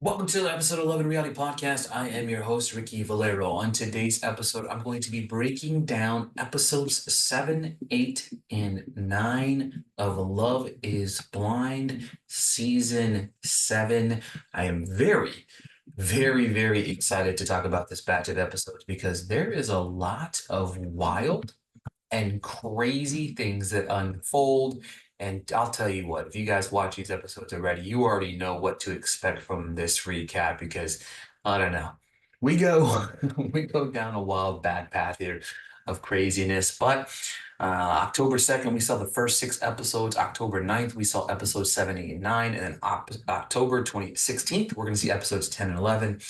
Welcome to episode 11 Reality Podcast. I am your host, Ricky Valero. On today's episode, I'm going to be breaking down episodes 7, 8, and 9 of Love is Blind, season 7. I am very excited to talk about this batch of episodes because there is a lot of wild and crazy things that unfold. And I'll tell you what, if you guys watch these episodes already, you already know what to expect from this recap because I don't know. We go we go down a wild bad path here of craziness. But October 2nd, we saw the first 6 episodes. October 9th, we saw episodes 7, 8, and 9. And then October 16th, we're going to see episodes 10 and 11.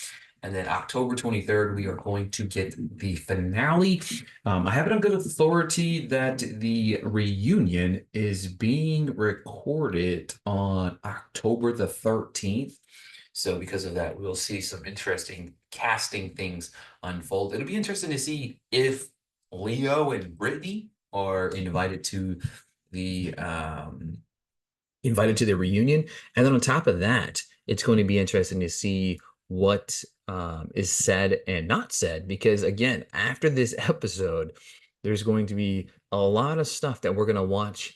And then October 23rd, we are going to get the finale. I have it on good authority that the reunion is being recorded on October the 13th. So because of that, we'll see some interesting casting things unfold. It'll be interesting to see if Leo and Brittany are the invited to the reunion. And then on top of that, it's going to be interesting to see what is said and not said, because again, after this episode, there's going to be a lot of stuff that we're going to want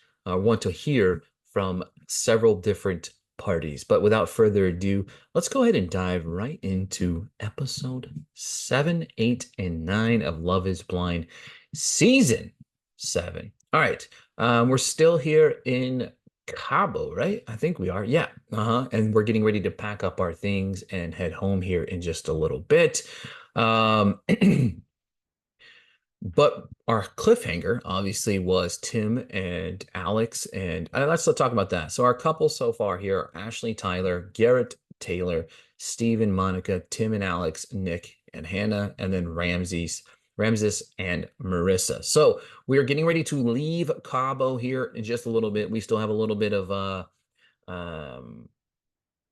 to hear from several different parties. But without further ado, let's go ahead and dive right into episode 7, 8, and 9 of Love is Blind, season 7. All right. We're still here in Cabo, right? I think we are. Yeah. And we're getting ready to pack up our things and head home here in just a little bit. Um, but our cliffhanger obviously was Tim and Alex, and let's talk about that. So our couple so far here are Ashley, Tyler, Garrett, Taylor, Steven, Monica, Tim and Alex, Nick and Hannah, and then Ramses and Marissa. So we are getting ready to leave Cabo here in just a little bit. We still have a little bit of um,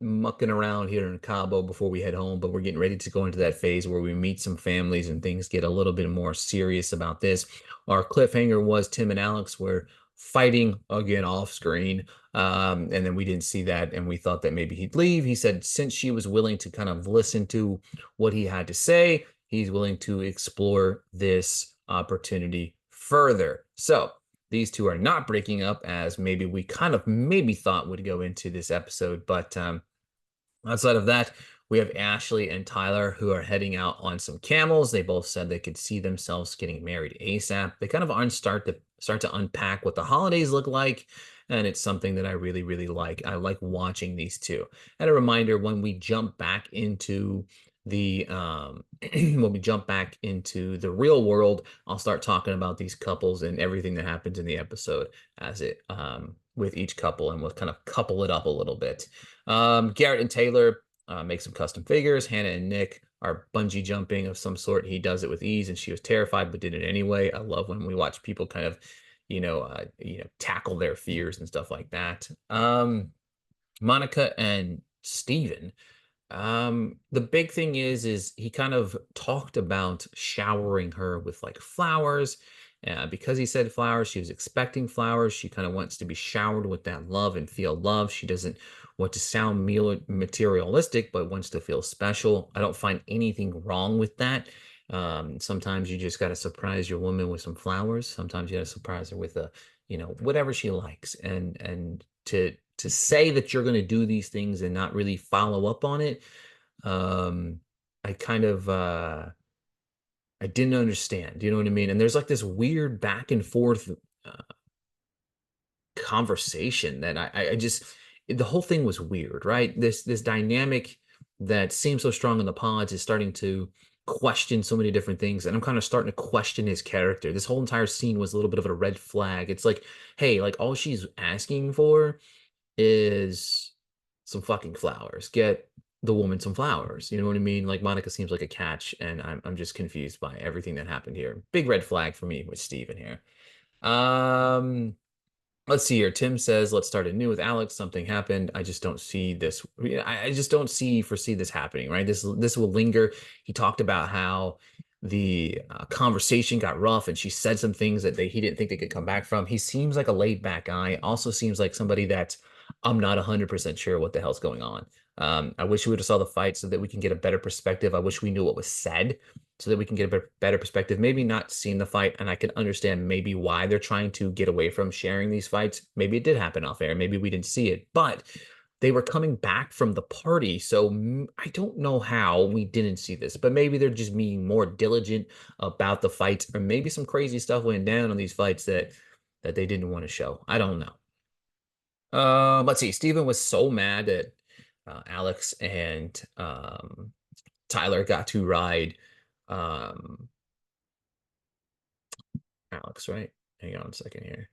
mucking around here in Cabo before we head home, but we're getting ready to go into that phase where we meet some families and things get a little bit more serious about this. Our cliffhanger was Tim and Alex were fighting again off screen. And then we didn't see that, and we thought that maybe he'd leave. He said since she was willing to kind of listen to what he had to say, he's willing to explore this opportunity further. So these two are not breaking up as maybe we kind of maybe thought would go into this episode. But outside of that, we have Ashley and Tyler who are heading out on some camels. They both said they could see themselves getting married ASAP. They kind of start to unpack what the holidays look like, and it's something that I really like. I like watching these two. And a reminder, when we jump back into the when we jump back into the real world, I'll start talking about these couples and everything that happens in the episode as it with each couple, and we'll kind of couple it up a little bit. Garrett and Taylor make some custom figures. Hannah and Nick are bungee jumping of some sort. He does it with ease, and she was terrified but did it anyway. I love when we watch people kind of, tackle their fears and stuff like that. Monica and Steven. The big thing is he kind of talked about showering her with like flowers. Because he said flowers, she was expecting flowers. She kind of wants to be showered with that love and feel love. She doesn't want to sound materialistic, but wants to feel special. I don't find anything wrong with that. Sometimes you just got to surprise your woman with some flowers. Sometimes you got to surprise her with whatever she likes. And to say that you're going to do these things and not really follow up on it, I kind of I didn't understand. Do you know what I mean? And there's like this weird back and forth conversation that I just the whole thing was weird, right? This dynamic that seems so strong in the pods is starting to question so many different things, and I'm kind of starting to question his character. This whole entire scene was a little bit of a red flag. It's like, hey, like all she's asking for is some fucking flowers. Get the woman some flowers. You know what I mean? Like Monica seems like a catch, and I'm just confused by everything that happened here. Big red flag for me with Steven here. Let's see here. Tim says, let's start anew with Alex. Something happened. I just don't see this. I just don't foresee this happening, right? This will linger. He talked about how the conversation got rough and she said some things that he didn't think they could come back from. He seems like a laid back guy. Also seems like somebody that I'm not 100% sure what the hell's going on. I wish we would have saw the fight so that we can get a better perspective. I wish we knew what was said so that we can get a better perspective. Maybe not seeing the fight, and I can understand maybe why they're trying to get away from sharing these fights. Maybe it did happen off air. Maybe we didn't see it, but they were coming back from the party. So I don't know how we didn't see this, but maybe they're just being more diligent about the fights, or maybe some crazy stuff went down on these fights that they didn't want to show. I don't know. Let's see. Steven was so mad that Alex and Tyler got to ride Alex, right? Hang on a second here.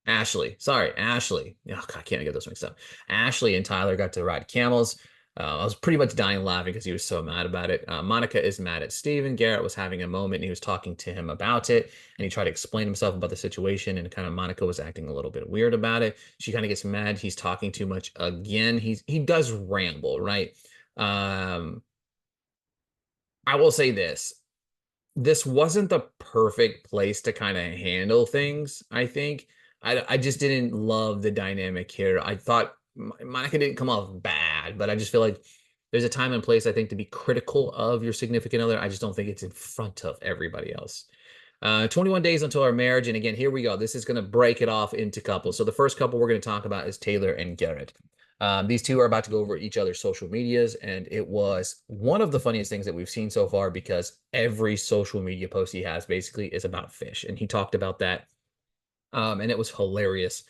Ashley, sorry, Ashley. Oh, God, I can't get those mixed up. Ashley and Tyler got to ride camels. I was pretty much dying laughing because he was so mad about it. Monica is mad at Steven. Garrett was having a moment and he was talking to him about it. And he tried to explain himself about the situation. And kind of Monica was acting a little bit weird about it. She kind of gets mad. He's talking too much again. He does ramble, right? Um, I will say this wasn't the perfect place to kind of handle things, I think. I just didn't love the dynamic here. I thought Monica didn't come off bad, but I just feel like there's a time and place, I think, to be critical of your significant other. I just don't think it's in front of everybody else. 21 days until our marriage. And again, here we go. This is going to break it off into couples. So the first couple we're going to talk about is Taylor and Garrett. These two are about to go over each other's social medias, and it was one of the funniest things that we've seen so far because every social media post he has basically is about fish, and he talked about that, and it was hilarious.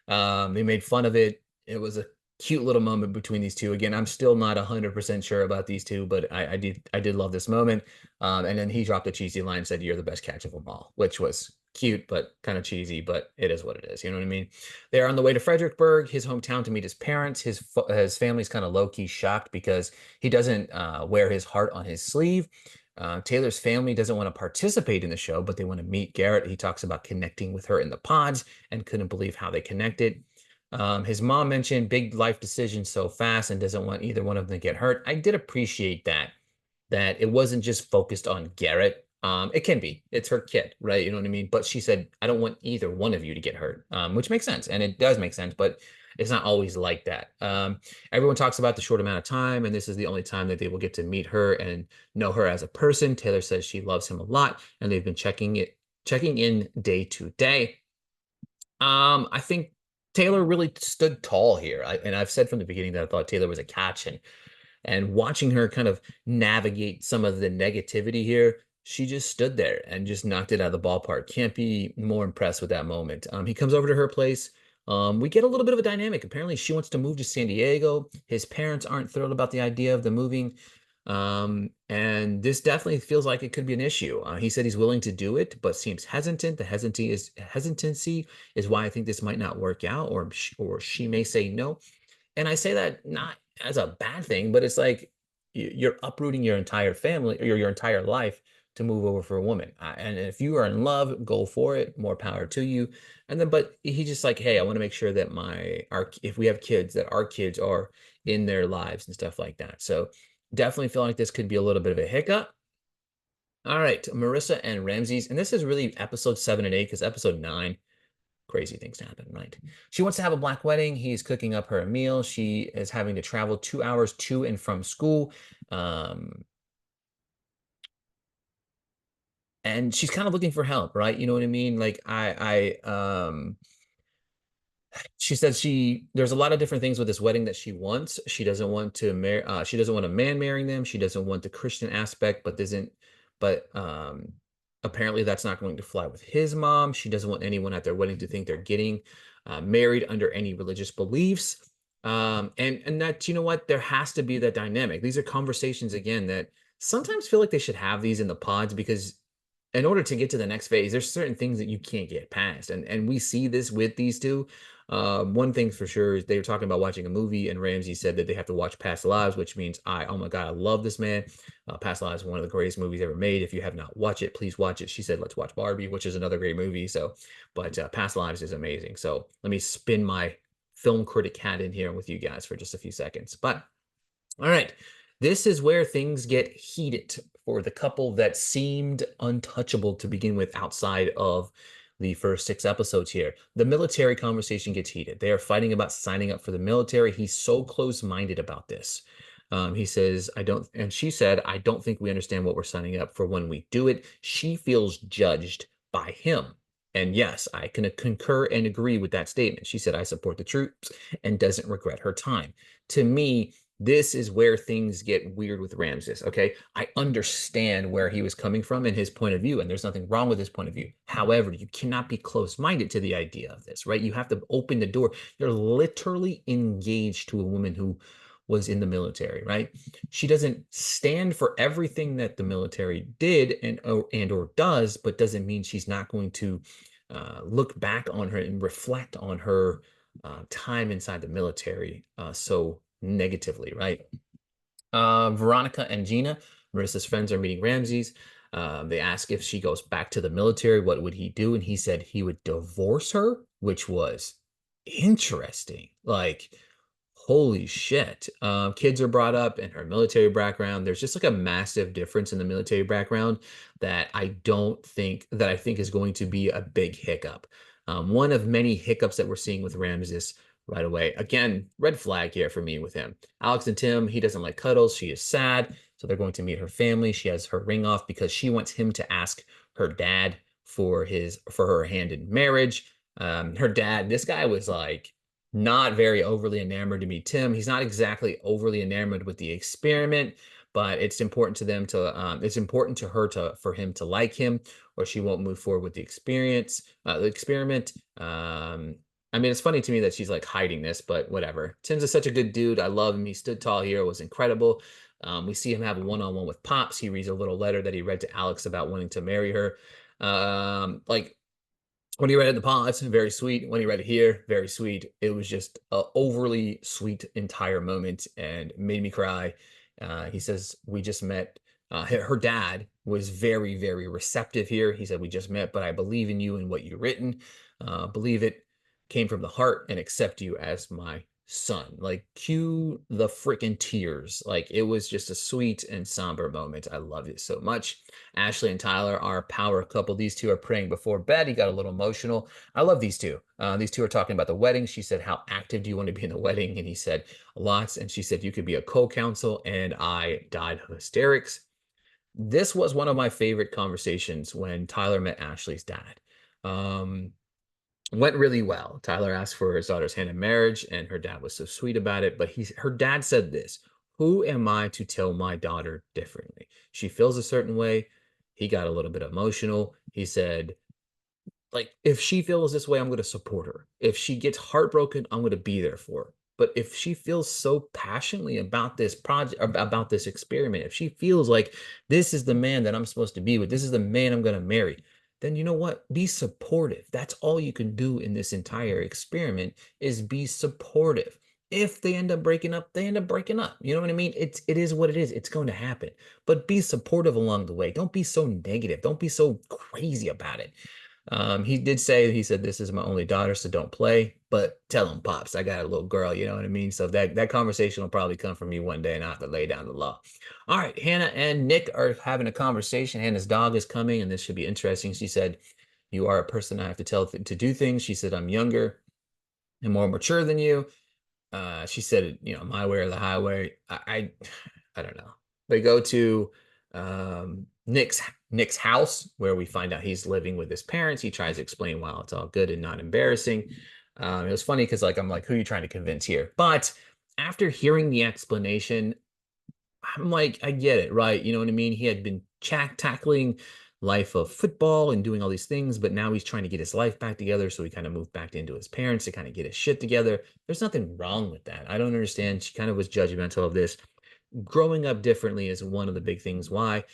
They made fun of it. It was a cute little moment between these two. Again, I'm still not 100% sure about these two, but I did love this moment. And then he dropped a cheesy line and said, "You're the best catch of them all," which was cute, but kind of cheesy, but it is what it is. You know what I mean? They're on the way to Fredericksburg, his hometown, to meet his parents. His family's kind of low-key shocked because he doesn't wear his heart on his sleeve. Taylor's family doesn't want to participate in the show, but they want to meet Garrett. He talks about connecting with her in the pods and couldn't believe how they connected. His mom mentioned big life decisions so fast and doesn't want either one of them to get hurt. I did appreciate that it wasn't just focused on Garrett. It can be. It's her kid, right? You know what I mean? But she said, "I don't want either one of you to get hurt," which makes sense. And it does make sense, but it's not always like that. Everyone talks about the short amount of time, and this is the only time that they will get to meet her and know her as a person. Taylor says she loves him a lot, and they've been checking in day to day. I think Taylor really stood tall here. And I've said from the beginning that I thought Taylor was a catch, and watching her kind of navigate some of the negativity here, she just stood there and just knocked it out of the ballpark. Can't be more impressed with that moment. He comes over to her place. We get a little bit of a dynamic. Apparently, she wants to move to San Diego. His parents aren't thrilled about the idea of the moving. And this definitely feels like it could be an issue. He said he's willing to do it, but seems hesitant. The hesitancy is why I think this might not work out, or she may say no. And I say that not as a bad thing, but it's like you're uprooting your entire family or your entire life to move over for a woman. And if you are in love, go for it. More power to you. And then, but he just like, hey, I want to make sure that if we have kids, that our kids are in their lives and stuff like that. So definitely feel like this could be a little bit of a hiccup. All right, Marissa and Ramses, and this is really episode 7 and 8 because episode 9 crazy things happen, right? She wants to have a black wedding. He's cooking up her a meal. She is having to travel 2 hours to and from school. And she's kind of looking for help, right? You know what I mean? Like she said there's a lot of different things with this wedding that she wants. She doesn't want to marry she doesn't want a man marrying them. She doesn't want the Christian aspect, but apparently that's not going to fly with his mom. She doesn't want anyone at their wedding to think they're getting married under any religious beliefs. And that, you know what, there has to be that dynamic. These are conversations again that sometimes feel like they should have these in the pods, because in order to get to the next phase, there's certain things that you can't get past. And we see this with these two. One thing for sure is they were talking about watching a movie, and Ramsey said that they have to watch Past Lives, which means oh my God, I love this man. Past Lives is one of the greatest movies ever made. If you have not watched it, please watch it. She said, let's watch Barbie, which is another great movie. But Past Lives is amazing. So let me spin my film critic hat in here with you guys for just a few seconds. But all right, this is where things get heated for the couple that seemed untouchable to begin with outside of the first 6 episodes here. The military conversation gets heated. They are fighting about signing up for the military. He's so close-minded about this. He says, I don't, and she said, I don't think we understand what we're signing up for when we do it. She feels judged by him. And yes, I can concur and agree with that statement. She said, I support the troops and doesn't regret her time. To me, this is where things get weird with Ramses. Okay. I understand where he was coming from and his point of view, and there's nothing wrong with his point of view. However, you cannot be close minded to the idea of this, right? You have to open the door. You're literally engaged to a woman who was in the military, right? She doesn't stand for everything that the military did and or does, but doesn't mean she's not going to look back on her and reflect on her time inside the military so negatively, right? Veronica and Gina, Marissa's friends, are meeting Ramses. They ask if she goes back to the military, what would he do? And he said he would divorce her, which was interesting. Like, holy shit. Kids are brought up and her military background. There's just like a massive difference in the military background that I think is going to be a big hiccup. One of many hiccups that we're seeing with Ramses right away. Again, red flag here for me with him. Alex and Tim, he doesn't like cuddles. She is sad. So they're going to meet her family. She has her ring off because she wants him to ask her dad for her hand in marriage. Her dad, this guy was like not very overly enamored to meet Tim. He's not exactly overly enamored with the experiment, but it's important to them to it's important to her to for him to like him, or she won't move forward with the experiment. I mean, it's funny to me that she's like hiding this, but whatever. Tim's is such a good dude. I love him. He stood tall here. It was incredible. We see him have a one-on-one with Pops. He reads a little letter that he read to Alex about wanting to marry her. Like when he read it in the pods, very sweet. When he read it here, very sweet. It was just a overly sweet entire moment and made me cry. He says, we just met. Her dad was very, very receptive here. He said, we just met, but I believe in you and what you've written. Believe it came from the heart and accept you as my son. Like, cue the freaking tears. Like, it was just a sweet and somber moment. I loved it so much. Ashley and Tyler are power couple. These two are praying before bed. He got a little emotional. I love these two. These two are talking about the wedding. She said, how active do you want to be in the wedding? And he said, lots. And she said, you could be a co-counsel. And I died of hysterics. This was one of my favorite conversations when Tyler met Ashley's dad. Went really well. Tyler asked for his daughter's hand in marriage, and her dad was so sweet about it. But her dad said this: who am I to tell my daughter differently? She feels a certain way. He got a little bit emotional. He said, like, if she feels this way, I'm going to support her. If she gets heartbroken, I'm going to be there for her. But if she feels so passionately about this project, about this experiment, if she feels like this is the man that I'm supposed to be with, this is the man I'm going to marry, then you know what? Be supportive. That's all you can do in this entire experiment is be supportive. If they end up breaking up, they end up breaking up. You know what I mean? It is what it is. It's going to happen. But be supportive along the way. Don't be so negative. Don't be so crazy about it. He did say, he said, this is my only daughter, so don't play, but tell him, Pops, I got a little girl, you know what I mean? So that conversation will probably come from me one day and I have to lay down the law. All right, Hannah and Nick are having a conversation. Hannah's dog is coming, and this should be interesting. She said, you are a person I have to tell to do things. She said, I'm younger and more mature than you. She said, you know, my way or the highway. I don't know. They go to Nick's house where we find out he's living with his parents. He tries to explain why it's all good and not embarrassing. It was funny because like I'm like, who are you trying to convince here? But after hearing the explanation, I'm like, I get it, right? You know what I mean? He had been tackling life of football and doing all these things, but now he's trying to get his life back together. So he kind of moved back into his parents to kind of get his shit together. There's nothing wrong with that. I don't understand. She kind of was judgmental of this. Growing up differently is one of the big things why.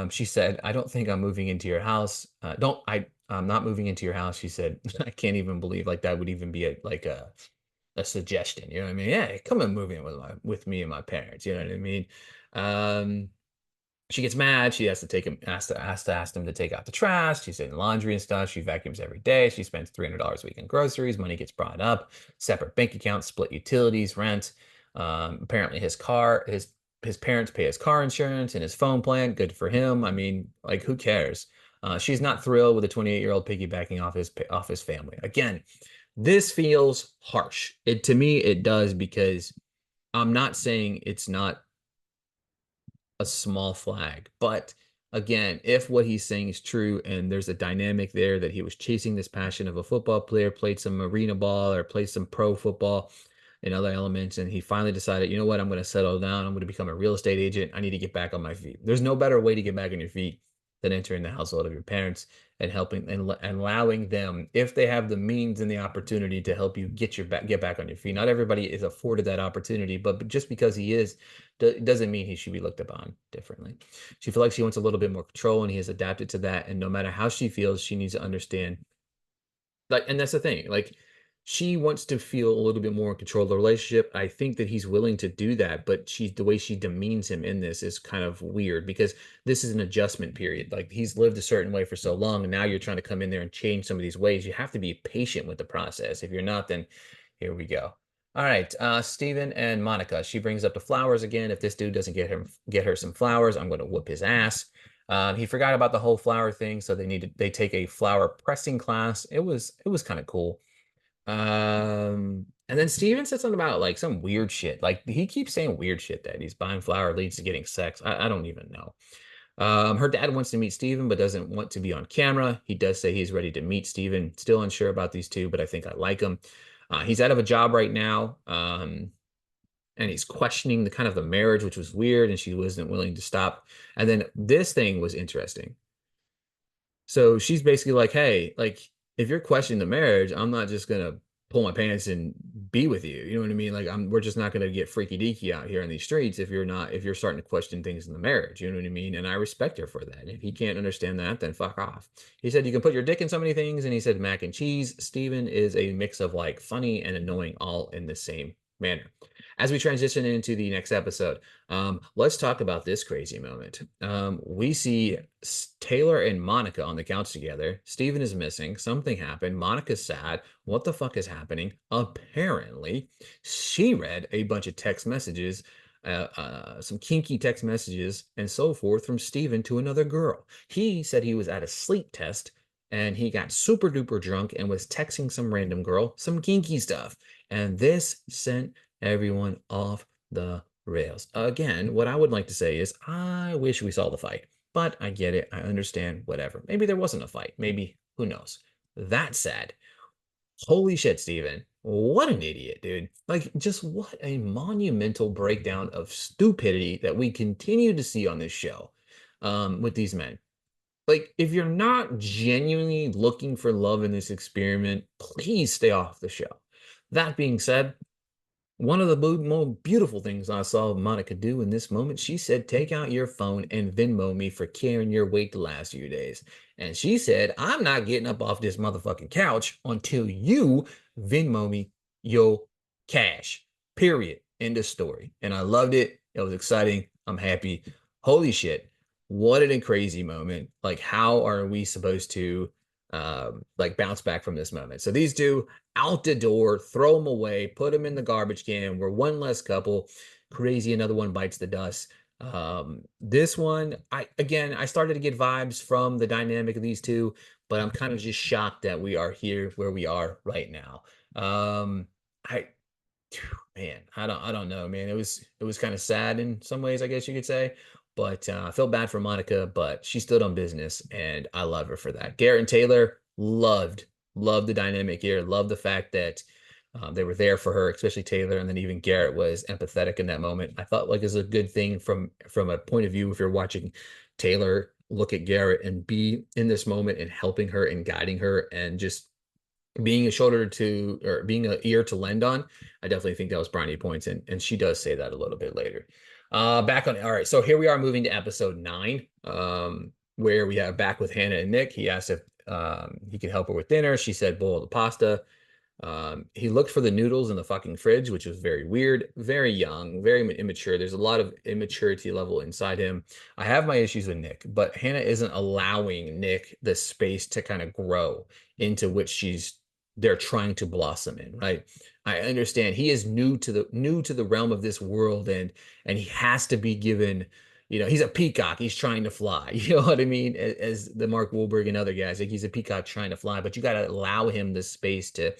She said, I don't think I'm moving into your house. I'm not moving into your house. She said, I can't even believe like that would even be a suggestion. You know what I mean? Yeah, come and move in with me and my parents. You know what I mean? Um, she gets mad. She has to ask them to take out the trash. She's in laundry and stuff. She vacuums every day. She spends $300 a week in groceries. Money gets brought up. Separate bank accounts, split utilities, rent. Apparently his parents pay his car insurance and his phone plan. Good for him. I mean, like, who cares? She's not thrilled with a 28-year-old piggybacking off his family. Again, this feels harsh. It to me it does because I'm not saying it's not a small flag. But again, if what he's saying is true and there's a dynamic there that he was chasing this passion of a football player, played some arena ball or played some pro football and other elements, and he finally decided, you know what, I'm going to settle down. I'm going to become a real estate agent. I need to get back on my feet. There's no better way to get back on your feet than entering the household of your parents and helping and allowing them, if they have the means and the opportunity to help you get back on your feet. Not everybody is afforded that opportunity, but just because he is doesn't mean he should be looked upon differently. She feels like she wants a little bit more control, and he has adapted to that. And no matter how she feels, she needs to understand. Like, and that's the thing. Like, she wants to feel a little bit more in control of the relationship. I think that he's willing to do that, but the way she demeans him in this is kind of weird because this is an adjustment period. Like, he's lived a certain way for so long, and now you're trying to come in there and change some of these ways. You have to be patient with the process. If you're not, then here we go. All right, Steven and Monica. She brings up the flowers again. If this dude doesn't get her some flowers, I'm going to whoop his ass. He forgot about the whole flower thing, so they take a flower pressing class. It was kind of cool. And then Steven said something about like some weird shit. Like he keeps saying weird shit that he's buying flower leads to getting sex. I don't even know. Her dad wants to meet Steven, but doesn't want to be on camera. He does say he's ready to meet Steven. Still unsure about these two, but I think I like him. He's out of a job right now. And he's questioning the kind of the marriage, which was weird, and she wasn't willing to stop. And then this thing was interesting. So she's basically like, hey, like if you're questioning the marriage, I'm not just gonna pull my pants and be with you. You know what I mean? Like we're just not gonna get freaky deaky out here in these streets if you're starting to question things in the marriage. You know what I mean? And I respect her for that. And if he can't understand that, then fuck off. He said you can put your dick in so many things, and he said mac and cheese. Steven is a mix of like funny and annoying all in the same manner. As we transition into the next episode, let's talk about this crazy moment. We see Taylor and Monica on the couch together. Steven is missing. Something happened. Monica's sad. What the fuck is happening? Apparently, she read a bunch of text messages, some kinky text messages, and so forth from Steven to another girl. He said he was at a sleep test and he got super duper drunk and was texting some random girl some kinky stuff. And this sent everyone off the rails. Again, what I would like to say is I wish we saw the fight, but I get it. I understand, whatever. Maybe there wasn't a fight. Maybe, who knows? That said, holy shit, Steven. What an idiot, dude. Like, just what a monumental breakdown of stupidity that we continue to see on this show with these men. Like, if you're not genuinely looking for love in this experiment, please stay off the show. That being said, one of the more beautiful things I saw Monica do in this moment, she said, take out your phone and Venmo me for carrying your weight the last few days. And she said, I'm not getting up off this motherfucking couch until you Venmo me your cash. Period. End of story. And I loved it. It was exciting. I'm happy. Holy shit. What a crazy moment. Like, how are we supposed to like bounce back from this moment? So these two out the door, throw them away, put them in the garbage can. We're one less couple. Crazy, another one bites the dust. This one, I started to get vibes from the dynamic of these two, but I'm kind of just shocked that we are here where we are right now. I Man, I don't know, man. It was kind of sad in some ways, I guess you could say. But I felt bad for Monica, but she stood on business, and I love her for that. Garrett and Taylor loved the dynamic here. Loved the fact that they were there for her, especially Taylor, and then even Garrett was empathetic in that moment. I thought like it's a good thing from a point of view if you're watching Taylor look at Garrett and be in this moment and helping her and guiding her and just being a shoulder to or being an ear to lend on. I definitely think that was brownie points, and she does say that a little bit later. Back on, all right, so here we are moving to episode 9, where we have back with Hannah and Nick. He asked if he could help her with dinner. She said boil the pasta. He looked for the noodles in the fucking fridge, which was very weird, very young, very immature. There's a lot of immaturity level inside him. I have my issues with Nick, but Hannah isn't allowing Nick the space to kind of grow into which they're trying to blossom in, right? I understand he is new to the realm of this world, and he has to be given he's a peacock. He's trying to fly. You know what I mean? As the Mark Wahlberg and other guys, like he's a peacock trying to fly, but you got to allow him the space to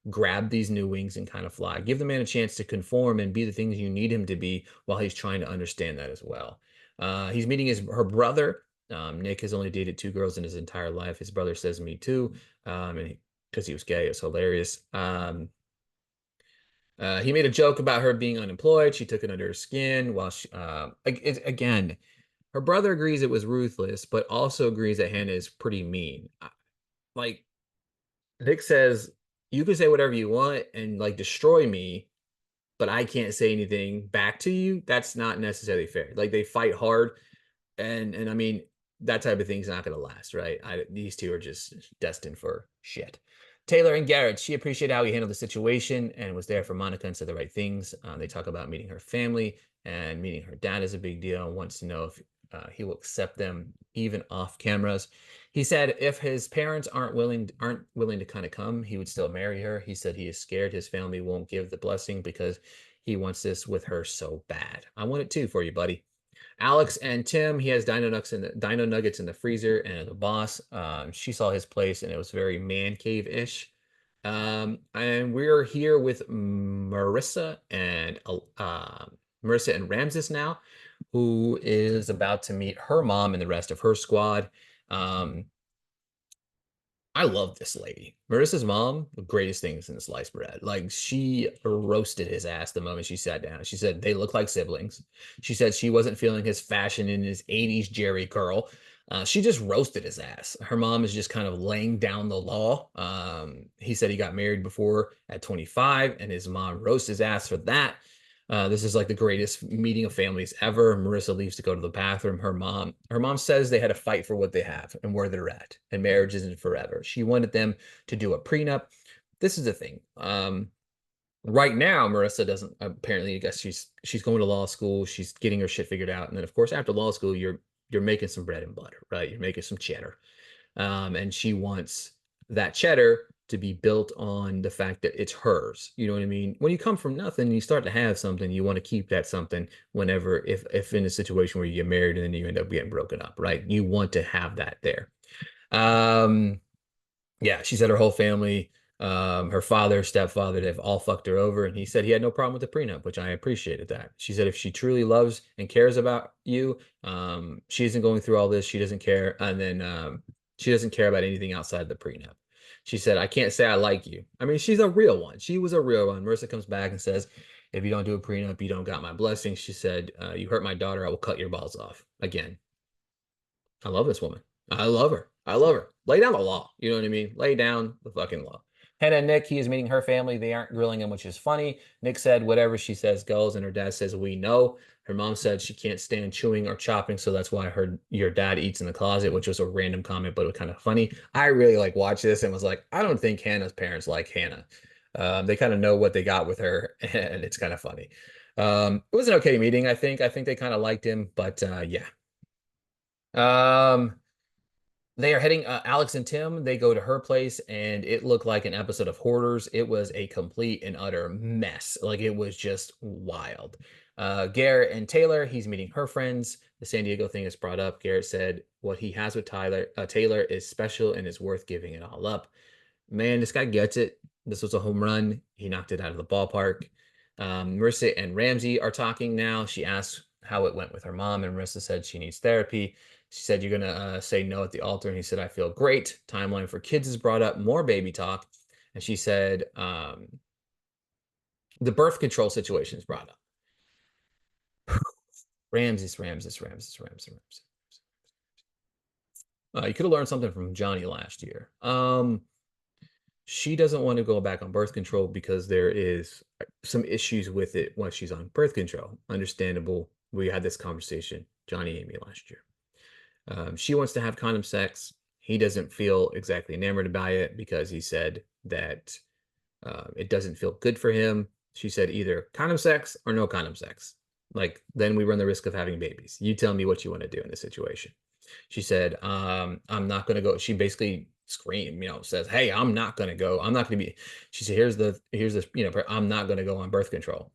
grab these new wings and kind of fly. Give the man a chance to conform and be the things you need him to be while he's trying to understand that as well. He's meeting her brother. Nick has only dated two girls in his entire life. His brother says me too, and because he was gay, it's hilarious. He made a joke about her being unemployed. She took it under her skin. While again, her brother agrees it was ruthless, but also agrees that Hannah is pretty mean. Like Nick says, you can say whatever you want and like destroy me, but I can't say anything back to you. That's not necessarily fair. Like they fight hard, and I mean that type of thing's not going to last, right? These two are just destined for shit. Taylor and Garrett, she appreciated how he handled the situation and was there for Monica and said the right things. They talk about meeting her family, and meeting her dad is a big deal and wants to know if he will accept them even off cameras. He said if his parents aren't willing to kind of come, he would still marry her. He said he is scared his family won't give the blessing because he wants this with her so bad. I want it too for you, buddy. Alex and Tim, he has Dino Nuggets in the freezer, and the boss, she saw his place, and it was very man cave ish. And we're here with Marissa and Ramses now, who is about to meet her mom and the rest of her squad. Um, I love this lady. Marissa's mom, the greatest things in sliced bread. Like she roasted his ass the moment she sat down. She said they look like siblings. She said she wasn't feeling his fashion in his 80s Jerry curl. She just roasted his ass. Her mom is just kind of laying down the law. He said he got married before at 25, and his mom roasts his ass for that. This is like the greatest meeting of families ever. Marissa leaves to go to the bathroom. Her mom says they had to fight for what they have and where they're at, and marriage isn't forever. She wanted them to do a prenup. This is the thing. Right now, Marissa doesn't apparently. I guess she's going to law school. She's getting her shit figured out, and then of course after law school, you're making some bread and butter, right? You're making some cheddar, and she wants that cheddar to be built on the fact that it's hers. You know what I mean? When you come from nothing, you start to have something, you want to keep that something whenever, if in a situation where you get married and then you end up getting broken up, right? You want to have that there. Um, yeah, she said her whole family, her father, stepfather, they've all fucked her over. And he said he had no problem with the prenup, which I appreciated that. She said if she truly loves and cares about you, she isn't going through all this. She doesn't care. And then she doesn't care about anything outside the prenup. She said, I can't say I like you. I mean, she's a real one. She was a real one. Marissa comes back and says, if you don't do a prenup, you don't got my blessing. She said, you hurt my daughter, I will cut your balls off. Again, I love this woman. I love her. I love her. Lay down the law. You know what I mean? Lay down the fucking law. Hannah and Nick, he is meeting her family. They aren't grilling him, which is funny. Nick said whatever she says goes, and her dad says we know. Her mom said she can't stand chewing or chopping, so that's why your dad eats in the closet, which was a random comment, but it was kind of funny. I really like watched this and was like, I don't think Hannah's parents like Hannah. They kind of know what they got with her, and it's kind of funny. It was an okay meeting, I think. I think they kind of liked him, but yeah. Um, they are heading, Alex and Tim, they go to her place, and it looked like an episode of Hoarders. It was a complete and utter mess. Like, it was just wild. Garrett and Taylor, he's meeting her friends. The San Diego thing is brought up. Garrett said what he has with Taylor is special and is worth giving it all up. Man, this guy gets it. This was a home run. He knocked it out of the ballpark. Marissa and Ramsey are talking now. She asks how it went with her mom, and Marissa said she needs therapy. She said, you're going to say no at the altar. And he said, I feel great. Timeline for kids is brought up, more baby talk. And she said, the birth control situation is brought up. Ramses. You could have learned something from Johnny last year. She doesn't want to go back on birth control because there is some issues with it when she's on birth control. Understandable. We had this conversation, Johnny and Amy, last year. She wants to have condom sex. He doesn't feel exactly enamored by it because he said that it doesn't feel good for him. She said either condom sex or no condom sex. Like, then we run the risk of having babies. You tell me what you want to do in this situation. She said, I'm not going to go. She basically screamed, says, hey, I'm not going to go. I'm not going to be. She said, here's the, I'm not going to go on birth control.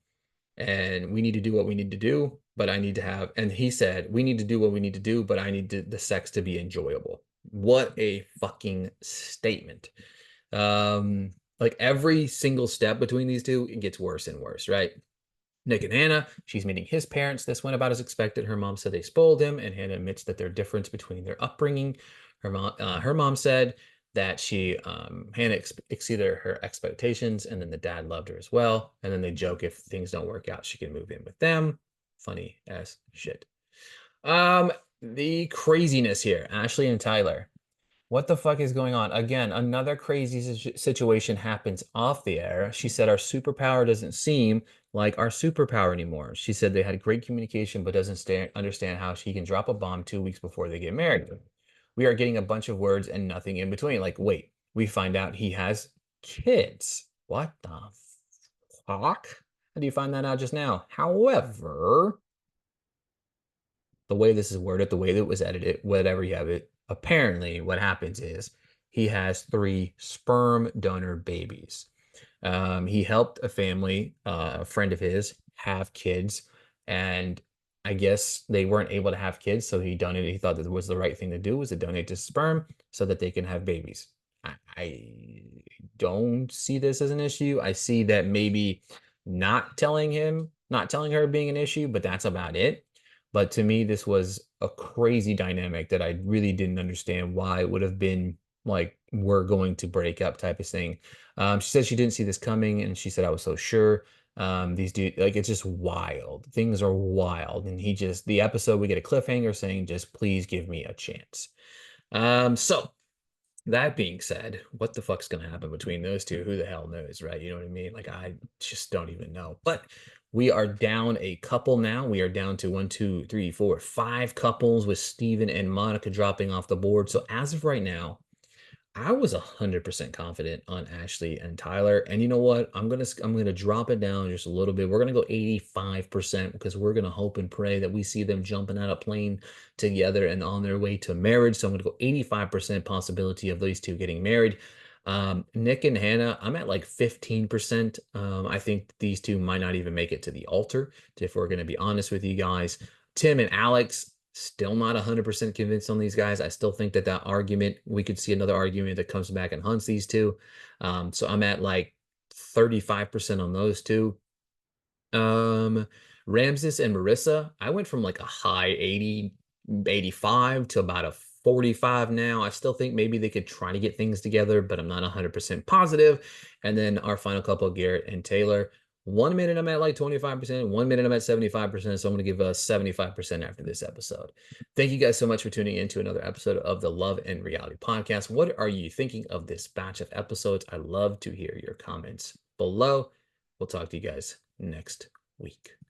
and we need to do what we need to do, but I need to have, and he said, we need to do what we need to do, but I need the sex to be enjoyable. What a fucking statement. Like every single step between these two, it gets worse and worse, right? Nick and Hannah, she's meeting his parents. This went about as expected. Her mom said they spoiled him, and Hannah admits that there's difference between their upbringing. Her mom said that Hannah exceeded her expectations, and then the dad loved her as well. And then they joke if things don't work out, she can move in with them. Funny as shit. Um, the craziness here, Ashley and Tyler. What the fuck is going on? Again, another crazy situation happens off the air. She said our superpower doesn't seem like our superpower anymore. She said they had great communication, but doesn't understand how she can drop a bomb 2 weeks before they get married. We are getting a bunch of words and nothing in between. Like, wait, we find out he has kids. What the fuck? How do you find that out just now? However, the way this is worded, the way that it was edited, whatever you have it, apparently what happens is he has 3 sperm donor babies. He helped a family, a friend of his, have kids, and I guess they weren't able to have kids, so he donated. He thought that was the right thing to do was to donate to sperm so that they can have babies. I don't see this as an issue. I see that maybe not telling her being an issue, but that's about it. But to me, this was a crazy dynamic that I really didn't understand why it would have been like we're going to break up type of thing. She said she didn't see this coming, and she said I was so sure. These dude, like it's just wild. Things are wild, and the episode we get a cliffhanger saying just please give me a chance. So that being said, what the fuck's gonna happen between those two? Who the hell knows, right? You know what I mean? Like I just don't even know. But we are down a couple now. We are down to 1, 2, 3, 4, 5 couples with Steven and Monica dropping off the board. So as of right now, I was 100% confident on Ashley and Tyler. And you know what? I'm gonna drop it down just a little bit. We're gonna go 85% because we're gonna hope and pray that we see them jumping out a plane together and on their way to marriage. So I'm gonna go 85% possibility of these two getting married. Nick and Hannah, I'm at like 15%. I think these two might not even make it to the altar, if we're gonna be honest with you guys. Tim and Alex, still not 100% convinced on these guys. I still think that argument, we could see another argument that comes back and hunts these two. So I'm at like 35% on those two. Ramses and Marissa, I went from like a high 80, 85 to about a 45 now. I still think maybe they could try to get things together, but I'm not 100% positive. And then our final couple, Garrett and Taylor. 1 minute I'm at like 25%, 1 minute I'm at 75%. So I'm going to give us 75% after this episode. Thank you guys so much for tuning in to another episode of the Love and Reality Podcast. What are you thinking of this batch of episodes? I love to hear your comments below. We'll talk to you guys next week.